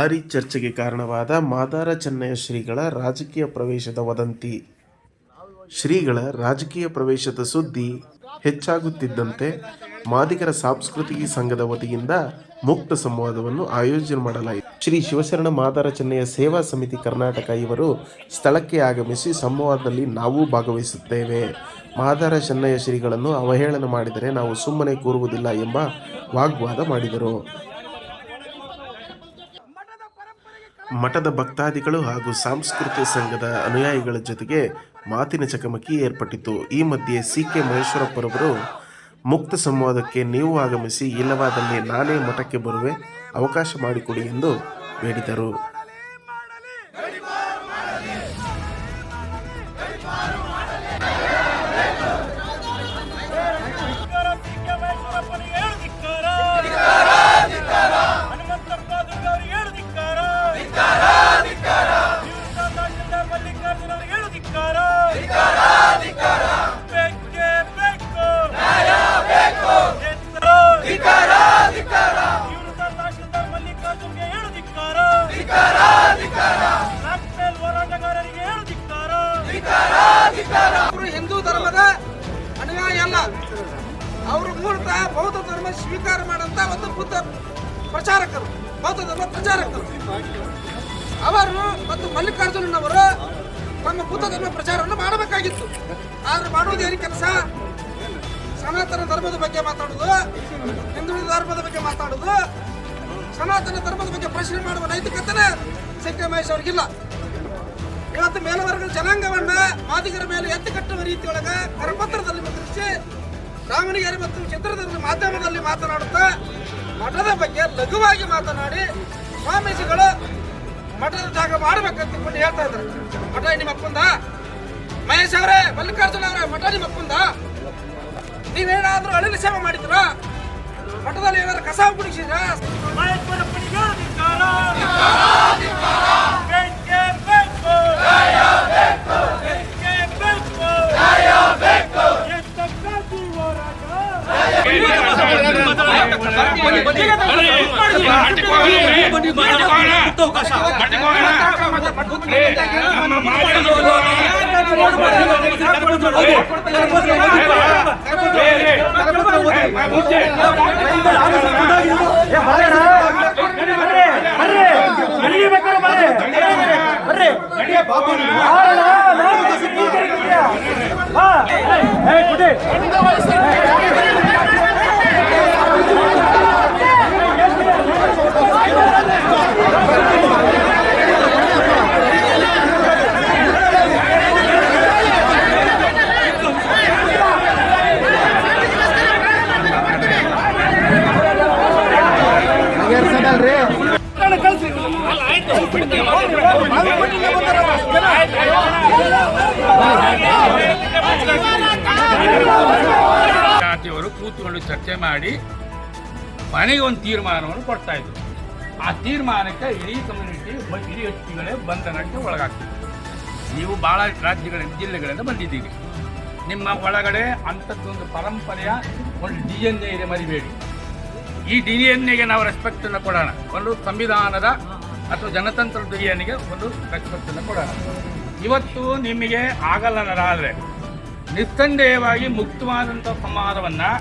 ಭಾರೀ ಚರ್ಚೆಗೆ ಕಾರಣವಾದ ಮಾದಾರ ಚೆನ್ನಯ್ಯ ಶ್ರೀಗಳ ರಾಜಕೀಯ ಪ್ರವೇಶದ ವದಂತಿ. ಶ್ರೀಗಳ ರಾಜಕೀಯ ಪ್ರವೇಶದ ಸುದ್ದಿ ಹೆಚ್ಚಾಗುತ್ತಿದ್ದಂತೆ ಮಾದಿಗರ ಸಾಂಸ್ಕೃತಿಕ ಸಂಘದ ವತಿಯಿಂದ ಮುಕ್ತ ಸಂವಾದವನ್ನು ಆಯೋಜನೆ ಮಾಡಲಾಯಿತು. ಶ್ರೀ ಶಿವಶರಣ ಮಾದಾರ ಚೆನ್ನಯ್ಯ ಸೇವಾ ಸಮಿತಿ ಕರ್ನಾಟಕ ಇವರು ಸ್ಥಳಕ್ಕೆ ಆಗಮಿಸಿ ಸಂವಾದದಲ್ಲಿ ನಾವು ಭಾಗವಹಿಸುತ್ತೇವೆ, ಮಾದಾರ ಚೆನ್ನಯ್ಯ ಶ್ರೀಗಳನ್ನು ಅವಹೇಳನ ಮಾಡಿದರೆ ನಾವು ಸುಮ್ಮನೆ ಕೂರುವುದಿಲ್ಲ ಎಂಬ ವಾಗ್ವಾದ ಮಾಡಿದರು. ಮಠದ ಭಕ್ತಾದಿಗಳು ಹಾಗೂ ಸಾಂಸ್ಕೃತಿಕ ಸಂಘದ ಅನುಯಾಯಿಗಳ ಜೊತೆಗೆ ಮಾತಿನ ಚಕಮಕಿ ಏರ್ಪಟ್ಟಿತು. ಈ ಮಧ್ಯೆ ಸಿ.ಕೆ. ಮಹೇಶ್ವರಪ್ಪರವರು ಮುಕ್ತ ಸಂವಾದಕ್ಕೆ ನೀವು ಆಗಮಿಸಿ, ಇಲ್ಲವಾದಲ್ಲಿ ನಾನೇ ಮಠಕ್ಕೆ ಬರುವೆ, ಅವಕಾಶ ಮಾಡಿಕೊಡಿ ಎಂದು ಬೇಡಿದರು. ಹಿಂದೂ ಧರ್ಮದ ಅನುಯಾಯಿ ಅಲ್ಲ, ಅವರು ಮೂಲತಃ ಬೌದ್ಧ ಧರ್ಮ ಸ್ವೀಕಾರ ಮಾಡಂತ ಒಂದು ಬುದ್ಧ ಪ್ರಚಾರಕರು, ಬೌದ್ಧ ಧರ್ಮ ಪ್ರಚಾರಕರು. ಅವರು ಮತ್ತು ಮಲ್ಲಿಕಾರ್ಜುನವರು ತಮ್ಮ ಬುದ್ಧ ಧರ್ಮ ಪ್ರಚಾರವನ್ನು ಮಾಡಬೇಕಾಗಿತ್ತು. ಆದ್ರೆ ಮಾಡುವುದು ಏನು ಕೆಲಸ? ಸನಾತನ ಧರ್ಮದ ಬಗ್ಗೆ ಮಾತಾಡುದು, ಹಿಂದೂ ಧರ್ಮದ ಬಗ್ಗೆ ಮಾತಾಡುದು, ಸನಾತನ ಧರ್ಮದ ಬಗ್ಗೆ ಪ್ರಶ್ನೆ ಮಾಡುವ ನೈತಿಕತೆ ಸಿ.ಕೆ. ಮಹೇಶ್ ಅವ್ರಿಗಿಲ್ಲ. ಇವತ್ತು ಮೇಲ್ವರ್ಗದ ಜನಾಂಗವನ್ನ ಮಾದಿಗರ ಮೇಲೆ ಎತ್ತಿಕಟ್ಟುವ ರೀತಿಯೊಳಗ ಕರಪತ್ರದಲ್ಲಿ ಮುದ್ರಿಸಿ ದಾವಣಗೆರೆ ಮತ್ತು ಚಿತ್ರದುರ್ಗದ ಮಾಧ್ಯಮದಲ್ಲಿ ಮಾತನಾಡುತ್ತಾ ಮಠದ ಬಗ್ಗೆ ಲಘುವಾಗಿ ಮಾತನಾಡಿ ಸ್ವಾಮೀಜಿಗಳು ಮಠದ ಜಾಗ ಮಾಡಬೇಕಂತ ಹೇಳ್ತಾ ಇದ್ದಾರೆ. ಮಠ ನಿಮ್ಮ ಅಪ್ಪಂದ? ಮಹೇಶ್ ಅವರೇ, ಮಲ್ಲಿಕಾರ್ಜುನ ಅವರೇ, ಮಠ ನಿಮ್ಮ ಅಪ್ಪಂದ? ನೀವೇನಾದ್ರೂ ಅಳಿಲು ಸೇವೆ ಮಾಡಿದ್ರ? ಮಠದಲ್ಲಿ ಏನಾದ್ರು ಕಸ ಗುಡಿಸಿದ್ರ? ಜಾತಿಯವರು ಕೂತ್ಕೊಂಡು ಚರ್ಚೆ ಮಾಡಿ ಮನೆಗೆ ಒಂದು ತೀರ್ಮಾನವನ್ನು ಕೊಡ್ತಾ ಇದ್ರು. ಆ ತೀರ್ಮಾನಕ್ಕೆ ಇಡೀ ಕಮ್ಯುನಿಟಿ, ಇಡೀ ವ್ಯಕ್ತಿಗಳೇ ಬಂಧನಕ್ಕೆ ಒಳಗಾಗ್ತಿದ್ರು. ನೀವು ಭಾಳ ರಾಜ್ಯಗಳಿಂದ, ಜಿಲ್ಲೆಗಳಿಂದ ಬಂದಿದ್ದೀರಿ. ನಿಮ್ಮ ಒಳಗಡೆ ಅಂಥದ್ದೊಂದು ಪರಂಪರೆಯ ಒಂದು DNA ಇದೆ, ಮರಿಬೇಡಿ. ಈ DNAಗೆ ನಾವು ರೆಸ್ಪೆಕ್ಟನ್ನು ಕೊಡೋಣ. ಒಂದು ಸಂವಿಧಾನದ ಅಥವಾ ಜನತಂತ್ರ DNA ಒಂದು ರೆಸ್ಪೆಕ್ಟನ್ನು ಕೊಡೋಣ. ಇವತ್ತು ನಿಮಗೆ ಆಗಲ್ಲನಾದರೆ ನಿಸ್ಸಂದೇಹವಾಗಿ ಮುಕ್ತವಾದಂಥ ಸಂವಾದವನ್ನು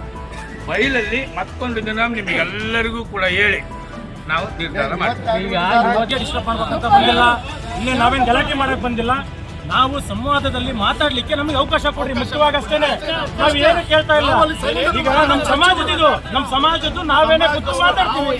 ಬಯಲಲ್ಲಿ ಮತ್ತೊಂದು ದಿನ ನಿಮಗೆಲ್ಲರಿಗೂ ಕೂಡ ಹೇಳಿ ನಾವು ನಿರ್ಧಾರ ಮಾಡ್ತೀವಿ. ಇಲ್ಲಿ ನಾವೇನು ಗಲಾಟೆ ಮಾಡಕ್ಕೆ ಬಂದಿಲ್ಲ. ನಾವು ಸಂವಾದದಲ್ಲಿ ಮಾತಾಡ್ಲಿಕ್ಕೆ ನಮಗೆ ಅವಕಾಶ ಕೊಡ್ರಿ, ಮುಖ್ಯವಾಗಿ ಅಷ್ಟೇನೆ. ನಾವು ಏನು ಕೇಳ್ತಾ ಇಲ್ಲ. ಈಗ ನಮ್ಮ ಸಮಾಜದ್ದು ನಾವೇನೇ ಕೂತು ಮಾತಾಡ್ತೀವಿ.